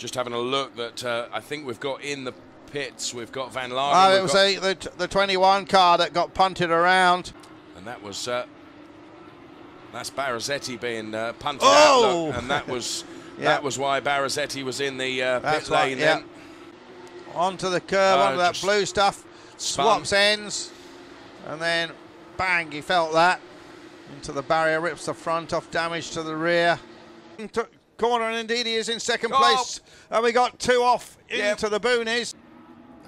Just having a look that I think we've got in the pits. We've got Van Lagen. It was the 21 car that got punted around. And that was that's Barrazetti being punted Oh! out. Look, and that was Yeah. that was why Barrazetti was in the pit lane then. Onto the curb, onto that just blue stuff, swaps ends, and then bang, he felt that. Into the barrier, rips the front off, damage to the rear. Corner, and indeed he is in second place. And we got 2 off into the boonies.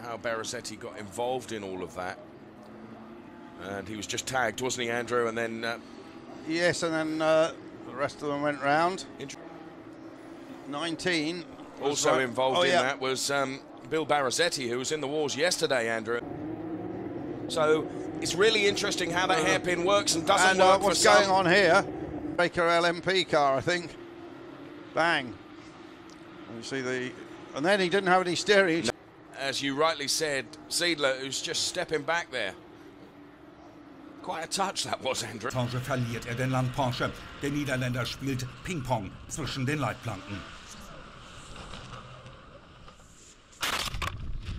How Barrazetti got involved in all of that. And he was just tagged, wasn't he, Andrew? And then... yes, and then the rest of them went round. 19. Also involved in that was Bill Barrazetti, who was in the wars yesterday, Andrew. So it's really interesting how that hairpin works and doesn't work what's for some. going on here? Baker LMP car, I think. Bang. You see the... And then he didn't have any steering. As you rightly said, Siedler, who's just stepping back there. Quite a touch that was, Andrew. Etage verliert den Land Porsche. Der Niederländer spielt Ping-Pong zwischen den Leitplanken.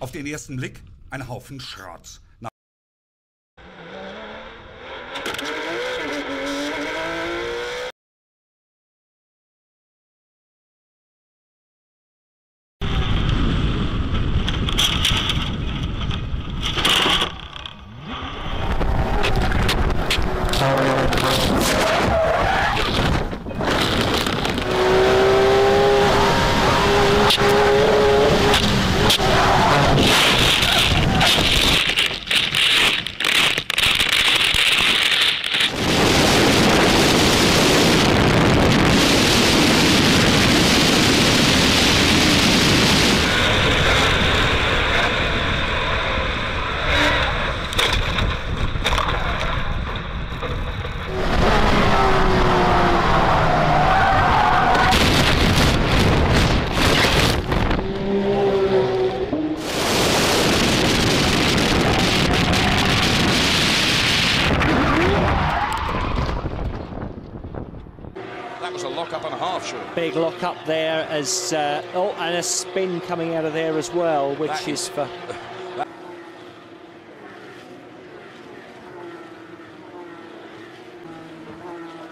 Auf den ersten Blick ein Haufen Schrott. Big lock up there as and a spin coming out of there as well, which is for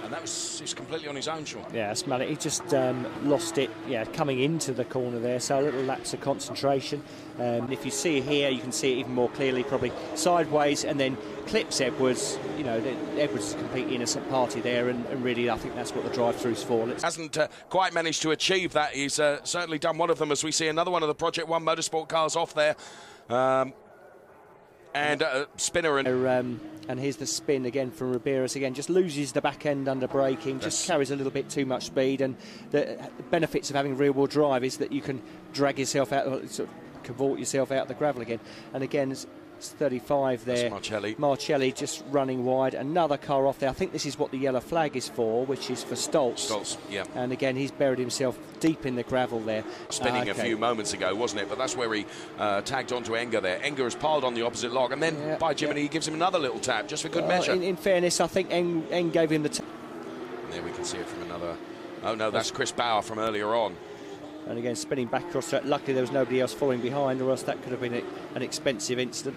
and that was he's completely on his own, Sean. Yeah, Smallet, he just lost it, coming into the corner there, so a little lapse of concentration. If you see here, you can see it even more clearly, probably sideways, and then clips Edwards. You know, Edwards is a complete innocent party there, and really I think that's what the drive-through's for. Hasn't quite managed to achieve that. He's certainly done one of them, as we see another one of the Project 1 Motorsport cars off there. And spinner and here's the spin again from Riberas again, just loses the back end under braking, just carries a little bit too much speed, and the benefits of having rear wheel drive is that you can drag yourself out, sort of cavort yourself out the gravel again. And again, it's 35 there. That's Marcelli just running wide. Another car off there. I think this is what the yellow flag is for, which is for Stoltz. Stoltz, yeah. And again, he's buried himself deep in the gravel there. Spinning a few moments ago, wasn't it? But that's where he tagged onto Enger there. Enger has piled on the opposite log, and then by Jiminy, he gives him another little tap, just for good measure. In fairness, I think Eng gave him the tap. And there we can see it from another... Oh, no, that's Chris Bauer from earlier on. And again, spinning back across track. Luckily, there was nobody else following behind, or else that could have been an expensive incident.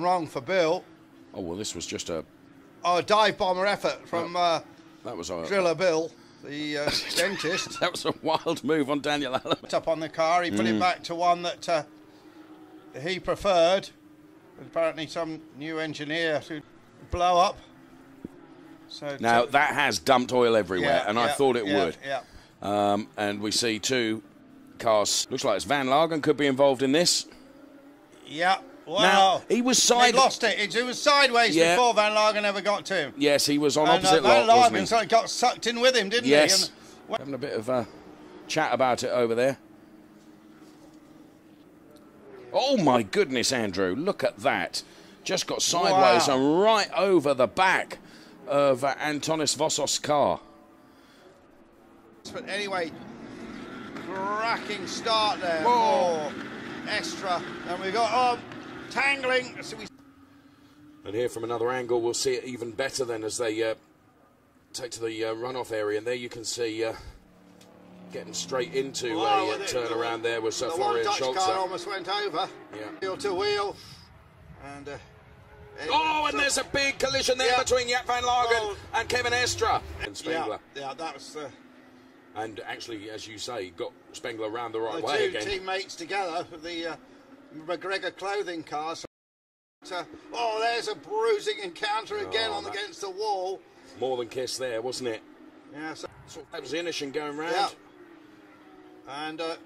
Wrong for Bill. Oh, well, this was just a dive bomber effort from that was Driller Bill, the dentist. That was a wild move on Daniel Allen. Up on the car, he put it back to one that he preferred. Apparently, some new engineer to blow up. So now that has dumped oil everywhere, and I thought it would. Yeah. And we see two cars. Looks like it's Van Lagen could be involved in this. Yeah. Wow. Now, he was He lost it. He was sideways before Van Lagen ever got to him. Yes, he was on opposite Van lot, wasn't he? Lagen got sucked in with him, didn't he? Yes. Having a bit of a chat about it over there. Oh, my goodness, Andrew. Look at that. Just got sideways and right over the back of Antonis Vossos' car. But anyway, cracking start there for Estra. And we got tangling. So and here from another angle, we'll see it even better then as they take to the runoff area. And there you can see getting straight into a turnaround there was Florian Scholze. The car almost went over. Yeah. Wheel to wheel. And and there's a big collision there between Jaap van Lagen and Kevin Estra. And Spengler. Yeah, that was... and actually, as you say, got Spengler round the right way two again. Teammates together, the McGregor clothing car. So, there's a bruising encounter again against the wall. More than kiss there, wasn't it? Yeah. So that was Inish going round. Yeah. And that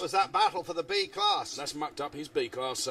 was that battle for the B class. That's mucked up his B class.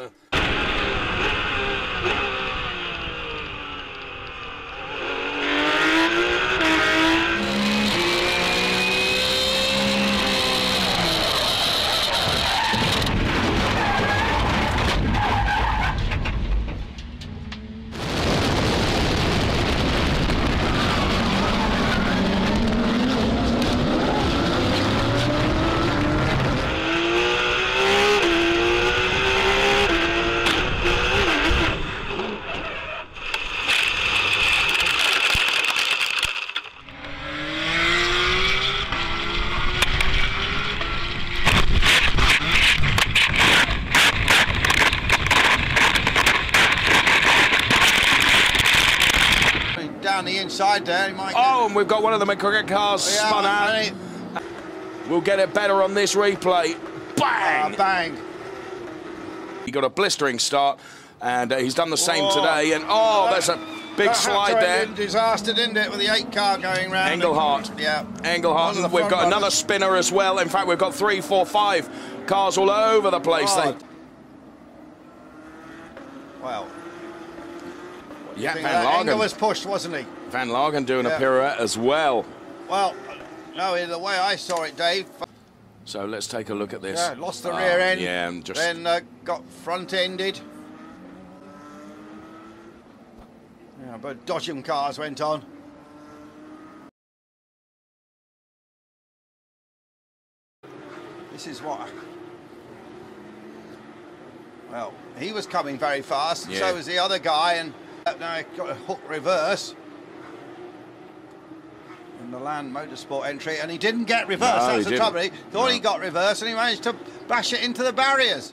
Down the inside there, he might and we've got one of the McGregor cars spun out. We'll get it better on this replay. Bang! Bang! He got a blistering start, and he's done the same today. And there's a big slide there. Disaster, didn't it, with the 8 car going round? Engelhardt. Yeah. Engelhardt. And we've got another spinner as well. In fact, we've got 3, 4, 5 cars all over the place. Well. Yeah, Van Lagen. Engel was pushed, wasn't he? Van Lagen doing a pirouette as well. Well, no, in the way I saw it, Dave. So let's take a look at this. Yeah, lost the rear end. Yeah, and just... Then got front-ended. Yeah, but dodging cars went on. This is what... Well, he was coming very fast, and so was the other guy, and now he got a hook reverse in the Land Motorsport entry, and he didn't get reverse. That's the trouble. He thought he got reverse, and he managed to bash it into the barriers.